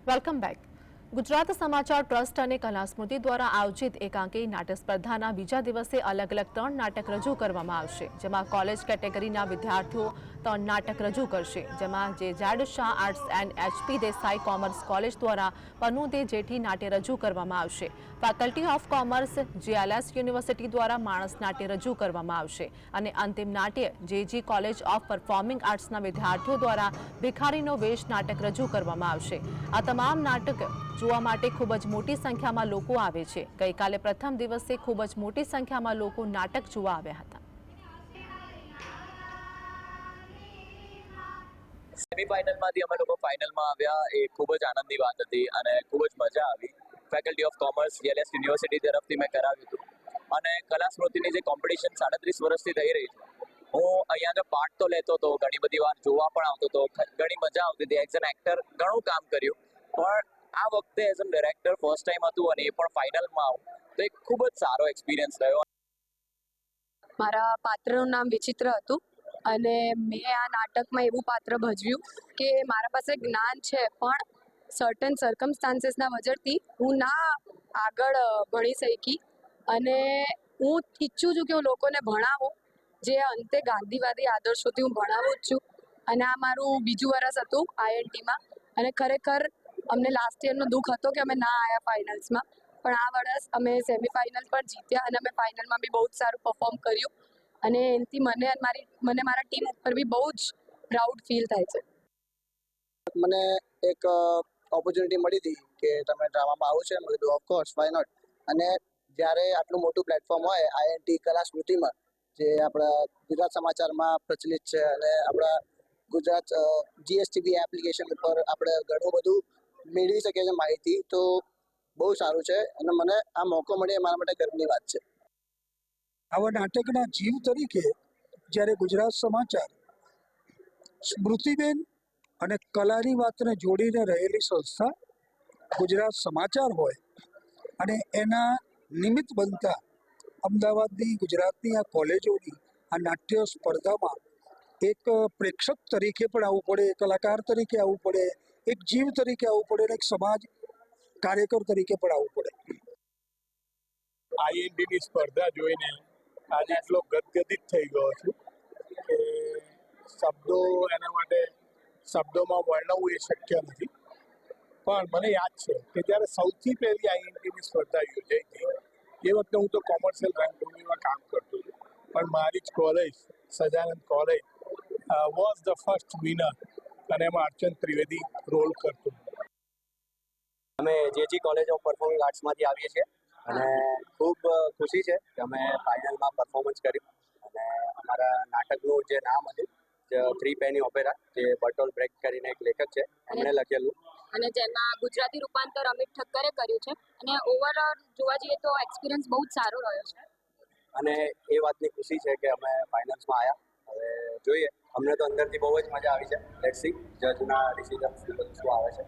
Welcome back. Gujarat સમાચાર trust અને કલા સ્મૃતિ દ્વારા આયોજિત એકાંકી નાટ્ય સ્પર્ધાના બીજા દિવસે અલગ અલગ 3 નાટક રજૂ કરવામાં આવશે, જેમાં કોલેજ કેટેગરીના વિદ્યાર્થીઓ 3 નાટક રજૂ કરશે, જેમાં જે Shah arts and HP Desai commerce college દ્વારા પન્નુ દે જેઠી નાટ્ય રજૂ કરવામાં આવશે. Faculty of commerce GLS university દ્વારા માણસ નાટ્ય રજૂ કરવામાં આવશે અને અંતિમ નાટ્ય જેજી કોલેજ ઓફ પરફોર્મિંગ આર્ટ્સના વિદ્યાર્થીઓ દ્વારા ભિખારીનો વેશ નાટક રજૂ કરવામાં આવશે. આ તમામ નાટક જોવા માટે ખૂબ જ મોટી સંખ્યામાં લોકો આવે છે. ગઈકાલે પ્રથમ દિવસે ખૂબ જ મોટી સંખ્યામાં લોકો નાટક જોવા આવ્યા હતા. સેમીફાઇનલમાંથી અમે લોકો ફાઇનલમાં આવ્યા એ ખૂબ જ આનંદની વાત હતી અને ખૂબ જ મજા આવી. Faculty of commerce GLS university તરફથી મેં કરાવ્યું હતું અને કલા સ્મૃતિની જે કોમ્પિટિશન 37 વર્ષથી થઈ રહી છે, હું અહીંયા આગળ પાર્ટ તો લેતો હતો, ઘણી બધી વાર જોવા પણ આવતો હતો, ઘણી મજા આવતી હતી. એઝ એન એક્ટર ઘણું કામ કર્યું, પણ આ વખતે as an director first time હતું અને એ પણ ફાઇનલમાં આવું તો એક ખૂબ જ સારો એક્સપિરિયન્સ રહ્યો. મારા પાત્રનું નામ વિચિત્ર હતું અને મેં આ નાટકમાં એવું પાત્ર ભજવ્યું કે મારા પાસે જ્ઞાન છે, પણ સર્ટન સર્કમસ્ટાન્સીસના વજરથી હું ના આગળ ભણી શકી અને હું ઈચ્છું છું કે હું લોકોને ભણાવું, જે અંતે ગાંધીવાદી આદર્શોથી હું ભણાવું જ છું. અને આ મારું બીજું વર્ષ હતું આઈએનટીમાં અને ખરેખર અમને લાસ્ટ યરનો દુઃખ હતો કે અમે ના આવ્યા ફાઇનલ્સમાં, પણ આ વર્ષ અમે સેમીફાઇનલ પણ જીત્યા અને અમે ફાઇનલમાં બી બહુ જ સારું પરફોર્મ કર્યું અને એનાથી મને મારા ટીમ ઉપર બી બહુ જ પ્રાઉડ ફીલ થાય છે. મને એક ઓપોર્ચ્યુનિટી મળી હતી કે તમે ડ્રામામાં આવો છે. મેં કીધું ઓફકોર્સ વાય નોટ. અને જ્યારે આટલું મોટું પ્લેટફોર્મ હોય આઈએનટી કલા સ્મૃતિમાં, જે આપણા ગુજરાત સમાચારમાં પ્રચલિત છે અને આપણા ગુજરાત જીએસટીવી એપ્લિકેશન ઉપર આપણે ઘણું બધું મેળવી શકીએ છીએ માહિતી, તો બહુ સારું છે અને મને આ મોકો મળે એ મારા માટે ગર્વની વાત છે. આવા નાટકના જીવ તરીકે જ્યારે ગુજરાત સમાચાર સ્મૃતિબેન અને કલાની વાતને જોડીને રહેલી સંસ્થા ગુજરાત સમાચાર હોય અને એના નિમિત્ત બનતા અમદાવાદની ગુજરાતની આ કોલેજોની આ નાટ્ય સ્પર્ધામાં એક પ્રેક્ષક તરીકે પણ આવવું પડે, કલાકાર તરીકે આવવું પડે, એક જીવ તરીકે આવવું પડે અને એક સમાજ કાર્યકર તરીકે પણ આવવું પડે. આઈએનટીની સ્પર્ધા જોઈને આજે એટલો ગદગદિત થઈ ગયો છું કે શબ્દોમાં વર્ણવવું એ શક્ય નથી. પણ મને યાદ છે કે જ્યારે સૌથી પહેલી આઈએનટીની સ્પર્ધા યોજાઈ હતી એ વખતે હું તો કોમર્શિયલ રંગભૂમિમાં કામ કરતો હતો, પણ મારી જ college Sajanand college was the first winner અને એમાં અર્ચન ત્રિવેદી રોલ કરતો. અમે જેજી કોલેજ ઓફ પરફોર્મિંગ આર્ટ્સમાંથી આવીએ છીએ અને ખૂબ ખુશી છે કે અમે ફાઇનલમાં પરફોર્મન્સ કર્યું અને અમારા નાટકનું જે નામ હતું થ્રી પેની ઓપેરા, જે બર્ટોલ્ડ બ્રેક્ટ કરીને એક લેખક છે, એમણે લખેલું અને જેમાં ગુજરાતી રૂપાંતર અમિત ઠક્કરે કર્યું છે અને ઓવરઓલ જોવા જઈએ તો એક્સપિરિયન્સ બહુ જ સારો રહ્યો છે અને એ વાતની ખુશી છે કે અમે ફાઇનલ્સમાં આવ્યા. હવે જોઈએ, અમને તો અંદરથી બહુ જ મજા આવી છે. લેટ્સ સી જજના ડિસિઝન શું આવે છે.